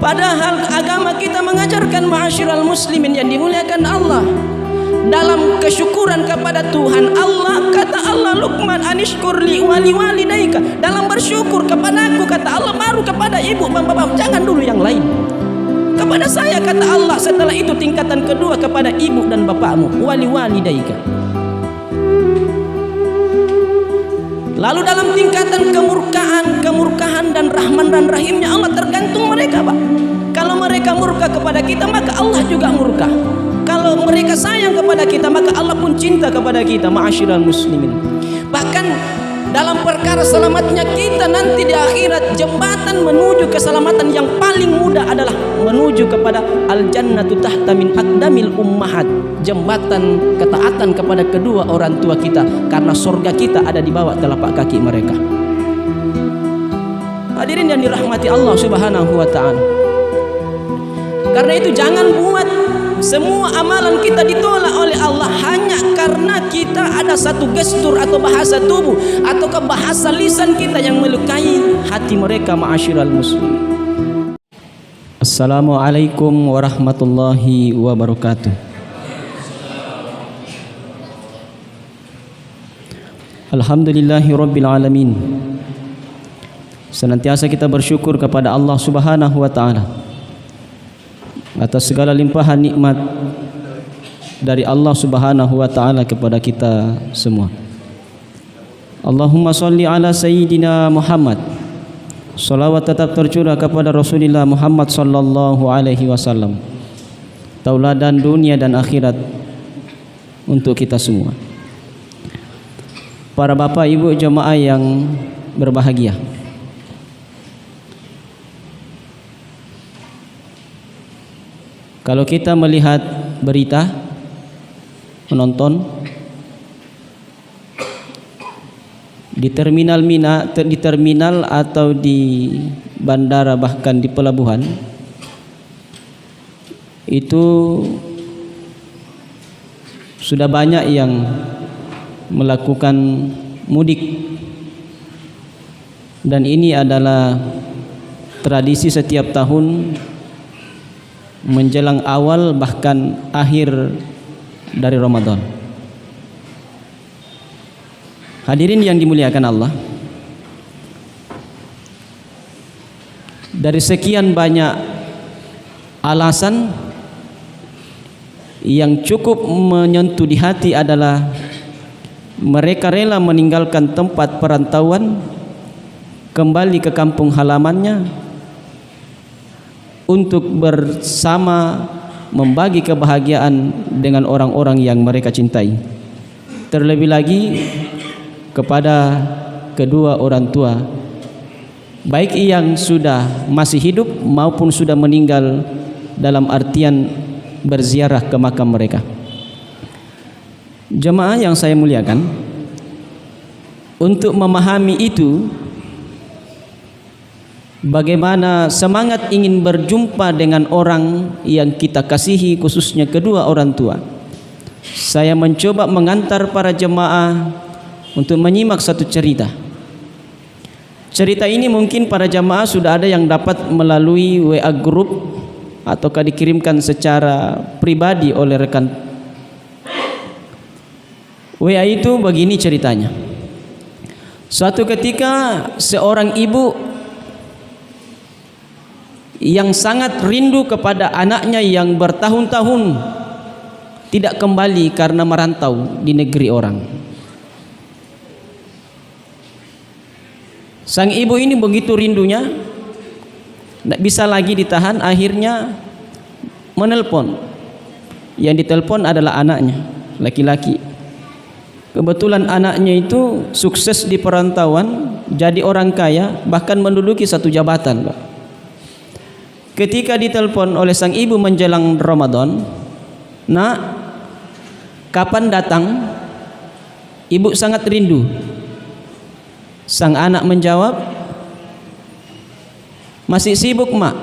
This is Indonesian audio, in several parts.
Padahal agama kita mengajarkan ma'asyiral muslimin yang dimuliakan Allah, dalam kesyukuran kepada Tuhan Allah, kata Allah, Luqman anishkurli wali walidaika, dalam bersyukur kepadaku, kata Allah, baru kepada ibu dan bapak, jangan dulu yang lain. Kepada saya, kata Allah, setelah itu tingkatan kedua kepada ibu dan bapakmu, wali walidaika. Lalu dalam tingkatan kemurkaan dan rahman dan rahimnya Allah, tergantung mereka, Pak. Kalau mereka murka kepada kita, maka Allah juga murka. Kalau mereka sayang kepada kita, maka Allah pun cinta kepada kita, ma'asyiral muslimin. Bahkan dalam perkara selamatnya kita nanti di akhirat, jembatan menuju keselamatan yang paling mudah adalah menuju kepada al-jannatu tahta min aqdamil ummahat, jembatan ketaatan kepada kedua orang tua kita, karena surga kita ada di bawah telapak kaki mereka. Hadirin yang dirahmati Allah Subhanahu wa taala. Karena itu jangan buat semua amalan kita ditolak oleh Allah hanya karena kita ada satu gestur atau bahasa tubuh atau bahasa lisan kita yang melukai hati mereka, ma'asyiral muslimin. Assalamualaikum warahmatullahi wabarakatuh. Alhamdulillahirabbil alamin. Senantiasa kita bersyukur kepada Allah Subhanahu wa taala atas segala limpahan nikmat dari Allah Subhanahu wa taala kepada kita semua. Allahumma sholli ala sayyidina Muhammad. Salawat tetap tercurah kepada Rasulullah Muhammad sallallahu alaihi wasallam, tauladan dunia dan akhirat untuk kita semua. Para bapak ibu jemaah yang berbahagia, kalau kita melihat berita, menonton di terminal atau di bandara, bahkan di pelabuhan, itu sudah banyak yang melakukan mudik, dan ini adalah tradisi setiap tahun menjelang awal bahkan akhir dari Ramadan. Hadirin yang dimuliakan Allah, dari sekian banyak alasan, yang cukup menyentuh di hati adalah mereka rela meninggalkan tempat perantauan, kembali ke kampung halamannya untuk bersama membagi kebahagiaan dengan orang-orang yang mereka cintai. Terlebih lagi kepada kedua orang tua, baik yang sudah masih hidup maupun sudah meninggal, dalam artian berziarah ke makam mereka. Jemaah yang saya muliakan, untuk memahami itu, bagaimana semangat ingin berjumpa dengan orang yang kita kasihi, khususnya kedua orang tua, saya mencoba mengantar para jemaah untuk menyimak satu cerita. Cerita ini mungkin para jemaah sudah ada yang dapat melalui WA group ataukah dikirimkan secara pribadi oleh rekan. WA itu begini ceritanya. Suatu ketika seorang ibu yang sangat rindu kepada anaknya yang bertahun-tahun tidak kembali karena merantau di negeri orang. Sang ibu ini begitu rindunya, tidak bisa lagi ditahan, akhirnya menelpon. Yang ditelepon adalah anaknya, laki-laki. Kebetulan anaknya itu sukses di perantauan, jadi orang kaya, bahkan menduduki satu jabatan, Pak. Ketika ditelepon oleh sang ibu menjelang Ramadan, "Nak, kapan datang?" Ibu sangat rindu. Sang anak menjawab, "Masih sibuk, Mak.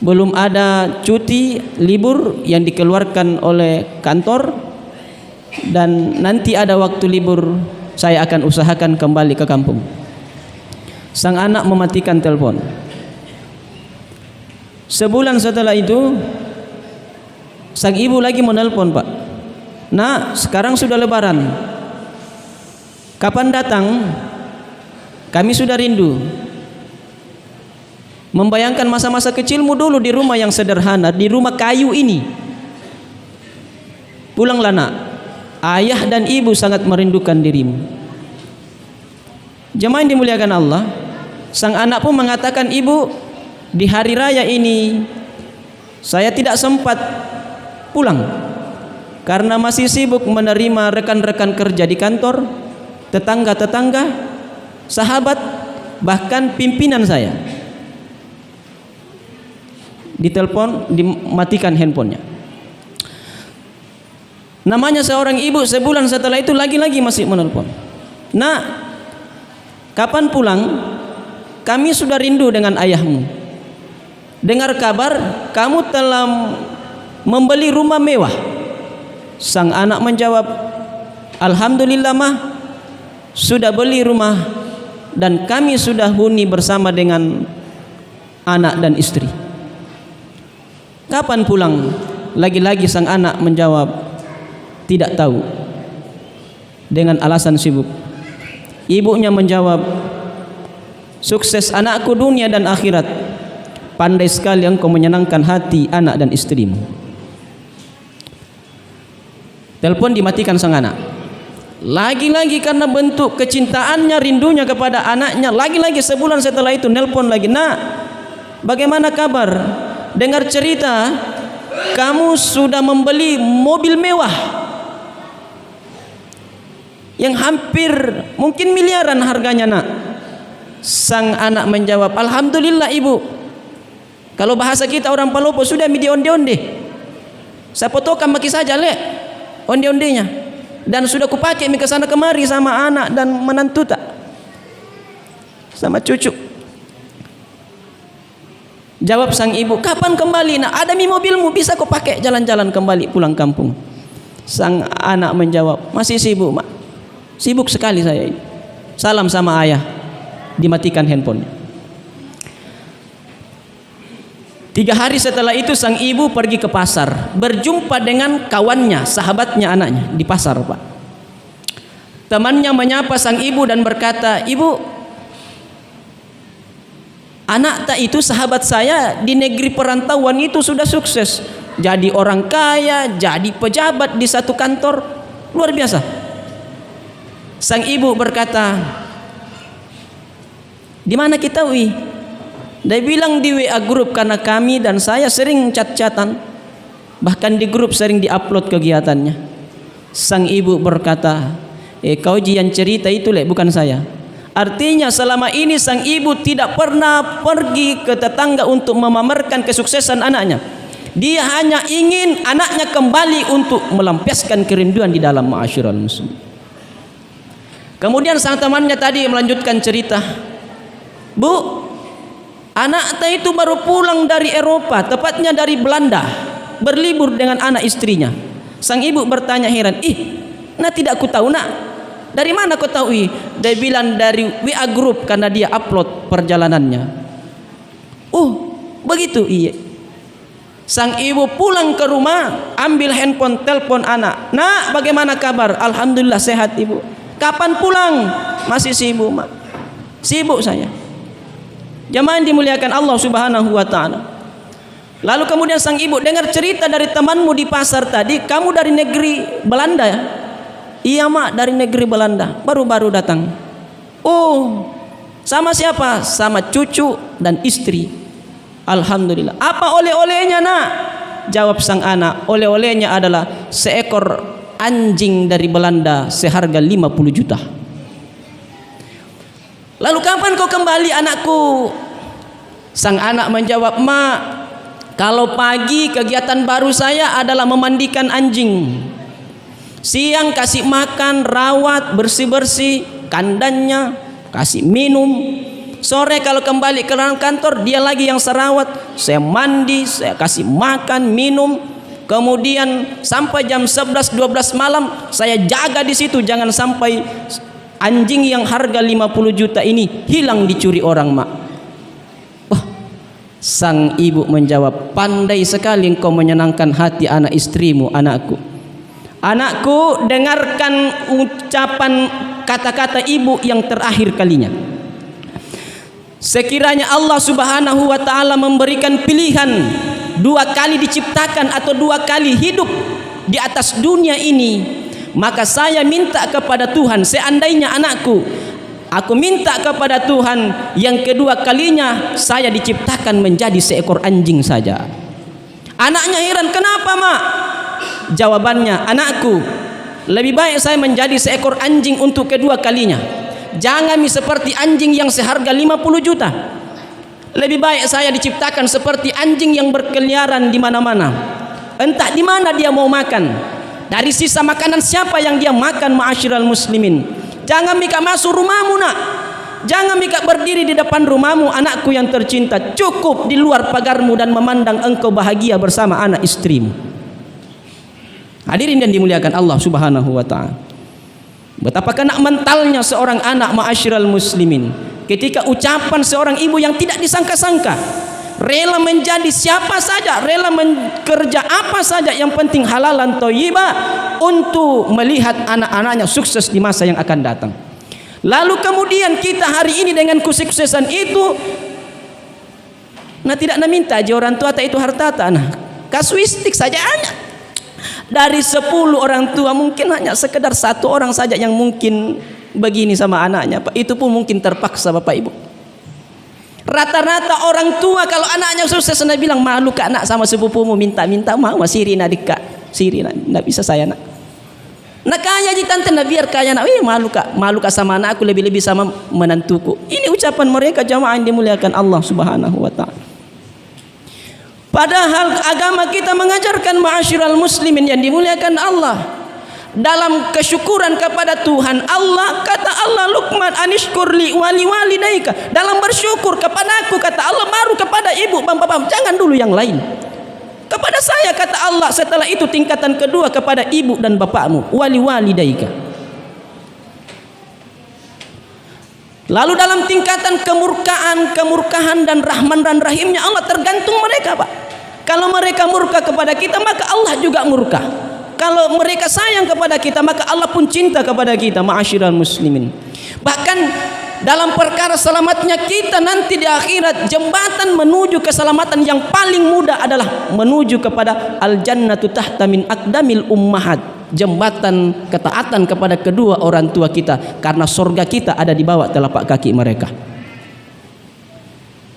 Belum ada cuti libur yang dikeluarkan oleh kantor, dan nanti ada waktu libur saya akan usahakan kembali ke kampung." Sang anak mematikan telepon. Sebulan setelah itu sang ibu lagi menelpon, Pak. Nah, sekarang sudah lebaran. Kapan datang? Kami sudah rindu. Membayangkan masa-masa kecilmu dulu di rumah yang sederhana, di rumah kayu ini. Pulanglah nak. Ayah dan ibu sangat merindukan dirimu. Jemaah yang dimuliakan Allah, sang anak pun mengatakan, ibu, di hari raya ini saya tidak sempat pulang karena masih sibuk menerima rekan-rekan kerja di kantor, tetangga-tetangga, sahabat, bahkan pimpinan saya. Ditelepon, dimatikan handphonenya. Namanya seorang ibu, sebulan setelah itu lagi-lagi masih menelpon. Nak, kapan pulang? Kami sudah rindu dengan ayahmu. Dengar kabar kamu telah membeli rumah mewah. Sang anak menjawab, alhamdulillah mah, sudah beli rumah dan kami sudah huni bersama dengan anak dan istri. Kapan pulang? Lagi-lagi sang anak menjawab, tidak tahu, dengan alasan sibuk. Ibunya menjawab, sukses anakku dunia dan akhirat. Pandai sekali engkau menyenangkan hati anak dan istrimu. Telepon dimatikan sang anak. Lagi-lagi karena bentuk kecintaannya, rindunya kepada anaknya, lagi-lagi sebulan setelah itu nelpon lagi. Nak, bagaimana kabar? Dengar cerita kamu sudah membeli mobil mewah yang hampir mungkin miliaran harganya, nak. Sang anak menjawab, alhamdulillah ibu. Kalau bahasa kita orang Palopo, sudah mi onde-onde. Saya fotokan bagi saja le onde-ondenya, dan sudah kupakai mi kesana kemari sama anak dan menantu tak, sama cucu. Jawab sang ibu, kapan kembali nak? Ada mi mobilmu, bisa kau pakai jalan-jalan kembali pulang kampung. Sang anak menjawab, masih sibuk mak, sibuk sekali saya ini. Salam sama ayah. Dimatikan handphonenya. 3 hari setelah itu sang ibu pergi ke pasar, berjumpa dengan kawannya, sahabatnya anaknya di pasar, Pak. Temannya menyapa sang ibu dan berkata, ibu, anak tak itu sahabat saya di negeri perantauan itu sudah sukses, jadi orang kaya, jadi pejabat di satu kantor, luar biasa. Sang ibu berkata, di mana kita wi? Dia bilang di WA grup, karena kami dan saya sering chat-chatan, bahkan di grup sering diupload kegiatannya. Sang ibu berkata, kau jian cerita itu le, bukan saya. Artinya selama ini sang ibu tidak pernah pergi ke tetangga untuk memamerkan kesuksesan anaknya. Dia hanya ingin anaknya kembali untuk melampiaskan kerinduan di dalam ma'asyiral muslim. Kemudian sang temannya tadi melanjutkan cerita, bu, anak tak itu baru pulang dari Eropa, tepatnya dari Belanda, berlibur dengan anak istrinya. Sang ibu bertanya heran, nak tidak ku tahu nak, dari mana kau tahu? Dia bilang dari WA group, karena dia upload perjalanannya. Begitu. Iya. Sang ibu pulang ke rumah, ambil handphone, telepon anak. Nak, bagaimana kabar? Alhamdulillah sehat ibu. Kapan pulang? Masih sibuk mak. Sibuk saya. Jemaah yang dimuliakan Allah Subhanahu wa taala. Lalu kemudian sang ibu dengar cerita dari temanmu di pasar tadi, kamu dari negeri Belanda ya? Iya mak, dari negeri Belanda, baru-baru datang. Sama siapa? Sama cucu dan istri. Alhamdulillah. Apa oleh-olehnya nak? Jawab sang anak, oleh-olehnya adalah seekor anjing dari Belanda seharga 50 juta. Lalu kapan kau kembali anakku? Sang anak menjawab, mak, kalau pagi kegiatan baru saya adalah memandikan anjing, siang kasih makan, rawat, bersih-bersih kandangnya, kasih minum, sore kalau kembali ke kantor dia lagi yang serawat, saya mandi, saya kasih makan, minum, kemudian sampai jam 11-12 malam saya jaga di situ, jangan sampai anjing yang harga 50 juta ini hilang dicuri orang mak. Sang ibu menjawab, pandai sekali engkau menyenangkan hati anak istrimu, anakku. Anakku, dengarkan ucapan kata-kata ibu yang terakhir kalinya. Sekiranya Allah Subhanahu wa ta'ala memberikan pilihan 2 kali diciptakan atau 2 kali hidup di atas dunia ini, maka saya minta kepada Tuhan, seandainya anakku, aku minta kepada Tuhan yang kedua kalinya saya diciptakan menjadi seekor anjing saja. Anaknya heran, kenapa mak? Jawabannya, anakku, lebih baik saya menjadi seekor anjing untuk kedua kalinya. Jangan seperti anjing yang seharga 50 juta. Lebih baik saya diciptakan seperti anjing yang berkeliaran di mana-mana. Entah di mana dia mau makan. Dari sisa makanan siapa yang dia makan, ma'asyiral muslimin. Jangan mika masuk rumahmu nak. Jangan mika berdiri di depan rumahmu, anakku yang tercinta. Cukup di luar pagarmu dan memandang engkau bahagia bersama anak istrimu. Hadirin yang dimuliakan Allah Subhanahu wa ta'ala. Betapa kena mentalnya seorang anak, ma'asyiral muslimin, ketika ucapan seorang ibu yang tidak disangka-sangka, rela menjadi siapa saja, rela bekerja apa saja, yang penting halalan thayyibah untuk melihat anak-anaknya sukses di masa yang akan datang. Lalu kemudian kita hari ini dengan kesuksesan itu, nah tidak minta aja orang tua tak itu harta tanah, kasuistik saja anak. Dari 10 orang tua mungkin hanya sekedar 1 orang saja yang mungkin begini sama anaknya, Pak. Itu pun mungkin terpaksa, Bapak Ibu. Rata-rata orang tua kalau anaknya sukses, anda bilang malu ke anak sama sepupumu, minta-minta mau sirina dikak, sirina tidak bisa saya nak. Nak kaya ji tante, nak biar kaya nak, malu kak sama anakku, lebih-lebih sama menantuku. Ini ucapan mereka jamaah yang dimuliakan Allah Subhanahu wa ta'ala. Padahal agama kita mengajarkan, ma'asyiral muslimin yang dimuliakan Allah, dalam kesyukuran kepada Tuhan Allah, kata Allah, Luqman, anishkurli wali walidaika, dalam bersyukur kepada aku, kata Allah, baru kepada ibu bapak, jangan dulu yang lain. Kepada saya, kata Allah, setelah itu tingkatan kedua kepada ibu dan bapakmu, wali walidaika. Lalu dalam tingkatan kemurkaan dan rahman dan rahimnya Allah, tergantung mereka, Pak. Kalau mereka murka kepada kita, maka Allah juga murka. Kalau mereka sayang kepada kita, maka Allah pun cinta kepada kita, ma'asyiral muslimin. Bahkan dalam perkara selamatnya kita nanti di akhirat, jembatan menuju keselamatan yang paling mudah adalah menuju kepada al-jannatu tahta min aqdamil ummahat. Jembatan ketaatan kepada kedua orang tua kita, karena surga kita ada di bawah telapak kaki mereka.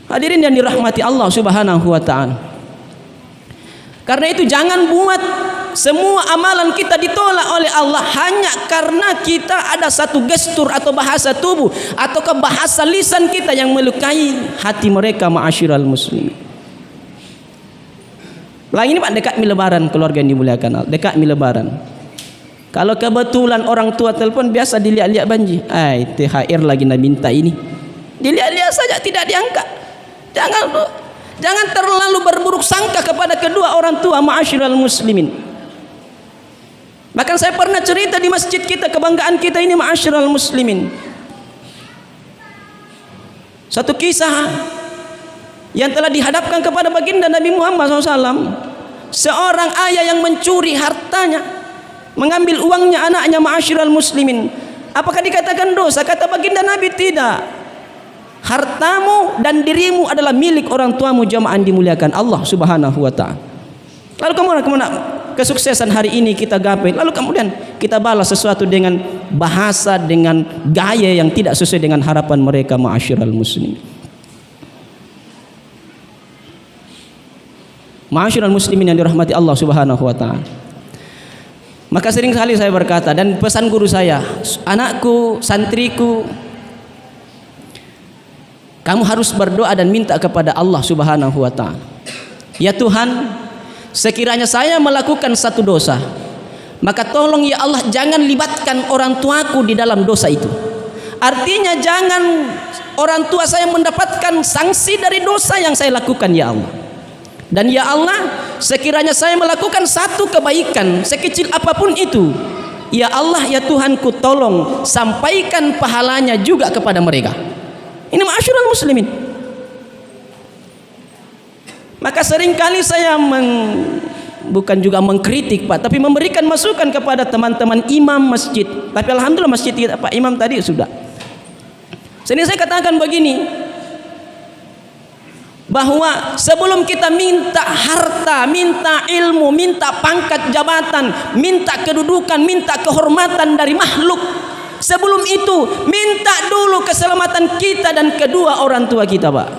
Hadirin yang dirahmati Allah Subhanahu wa ta'ala. Karena itu jangan buat semua amalan kita ditolak oleh Allah hanya karena kita ada satu gestur atau bahasa tubuh atau bahasa lisan kita yang melukai hati mereka, ma'asyiral muslimin. Lagi ini Pak, dekat lebaran, keluarga yang dimuliakan Allah, dekat lebaran. Kalau kebetulan orang tua telepon, biasa dilihat-lihat banji, THR lagi nak minta ini, dilihat-lihat saja, tidak diangkat. Jangan terlalu berburuk sangka kepada kedua orang tua, ma'asyiral muslimin. Bahkan saya pernah cerita di masjid kita, kebanggaan kita ini, ma'asyiral muslimin, satu kisah yang telah dihadapkan kepada baginda Nabi Muhammad SAW. Seorang ayah yang mencuri hartanya, mengambil uangnya anaknya, ma'asyiral muslimin. Apakah dikatakan dosa? Kata baginda Nabi, tidak. Hartamu dan dirimu adalah milik orang tuamu, jamaah dimuliakan Allah Subhanahu wa ta'ala. Lalu kemana kesuksesan hari ini kita gapai, lalu kemudian kita balas sesuatu dengan bahasa, dengan gaya yang tidak sesuai dengan harapan mereka, ma'asyiral muslimin. Ma'asyiral muslimin yang dirahmati Allah Subhanahu wa ta'ala. Maka sering kali saya berkata, dan pesan guru saya, anakku, santriku, kamu harus berdoa dan minta kepada Allah Subhanahu wa ta'ala. Ya Tuhan, sekiranya saya melakukan satu dosa, maka tolong ya Allah, jangan libatkan orang tuaku di dalam dosa itu. Artinya jangan orang tua saya mendapatkan sanksi dari dosa yang saya lakukan, ya Allah. Dan ya Allah, sekiranya saya melakukan satu kebaikan sekecil apapun itu, ya Allah, ya Tuhanku, tolong sampaikan pahalanya juga kepada mereka. Ini ma'asyiral muslimin. Maka seringkali saya bukan juga mengkritik Pak, tapi memberikan masukan kepada teman-teman imam masjid. Tapi alhamdulillah masjid kita Pak Imam tadi sudah. Sini saya katakan begini, bahwa sebelum kita minta harta, minta ilmu, minta pangkat jabatan, minta kedudukan, minta kehormatan dari makhluk, sebelum itu minta dulu keselamatan kita dan kedua orang tua kita Pak.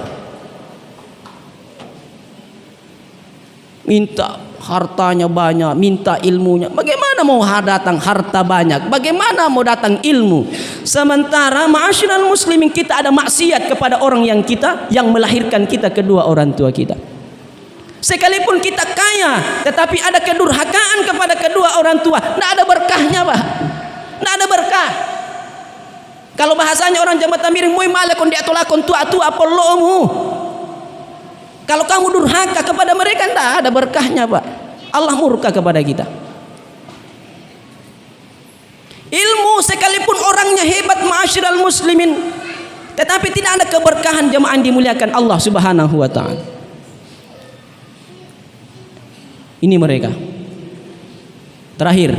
Minta hartanya banyak, minta ilmunya. Bagaimana mau datang harta banyak? Bagaimana mau datang ilmu? Sementara ma'asyiral muslimin, kita ada maksiat kepada orang yang melahirkan kita, kedua orang tua kita. Sekalipun kita kaya, tetapi ada kedurhakaan kepada kedua orang tua, tidak ada berkahnya Pak. Tidak ada berkah. Kalau bahasanya orang Jawa Tamiring, "Moi malekon dia tolakon tua-tua apolomu." Kalau kamu durhaka kepada mereka, tidak ada berkahnya Pak. Allah murka kepada kita. Ilmu sekalipun orangnya hebat ma'asyiral muslimin, tetapi tidak ada keberkahan jemaah dimuliakan Allah Subhanahu wa taala. Ini mereka. Terakhir,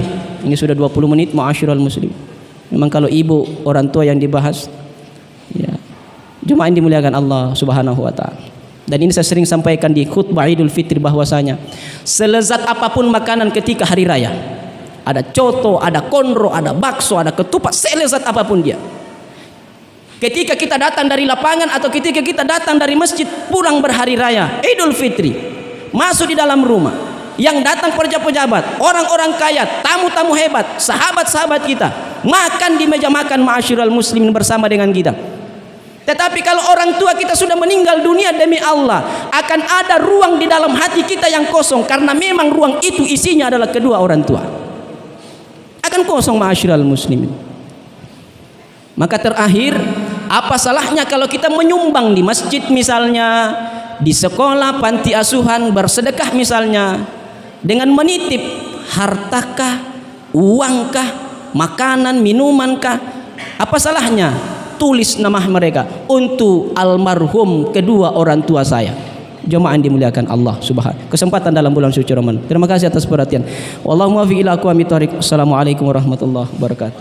ini sudah 20 menit ma'asyiral muslim. Memang kalau ibu orang tua yang dibahas, ya, jemaah dimuliakan Allah Subhanahu wa taala. Dan ini saya sering sampaikan di khutbah Idul Fitri, bahwasanya selezat apapun makanan ketika hari raya, ada coto, ada konro, ada bakso, ada ketupat, selezat apapun dia, ketika kita datang dari lapangan atau ketika kita datang dari masjid pulang berhari raya Idul Fitri, masuk di dalam rumah, yang datang pejabat-pejabat, orang-orang kaya, tamu-tamu hebat, sahabat-sahabat kita, makan di meja makan ma'asyiral muslimin bersama dengan kita. Tetapi kalau orang tua kita sudah meninggal dunia, demi Allah akan ada ruang di dalam hati kita yang kosong, karena memang ruang itu isinya adalah kedua orang tua. Akan kosong ma'asyiral muslimin. Maka terakhir, apa salahnya kalau kita menyumbang di masjid misalnya, di sekolah, panti asuhan, bersedekah misalnya, dengan menitip hartakah, uangkah, makanan, minumankah? Apa salahnya? Tulis nama mereka untuk almarhum kedua orang tua saya. Jemaah dimuliakan Allah Subhanahu. Kesempatan dalam bulan suci Ramadan. Terima kasih atas perhatian. Wallahu muwaffiq ila aqwamit thoriq. Assalamualaikum warahmatullahi wabarakatuh.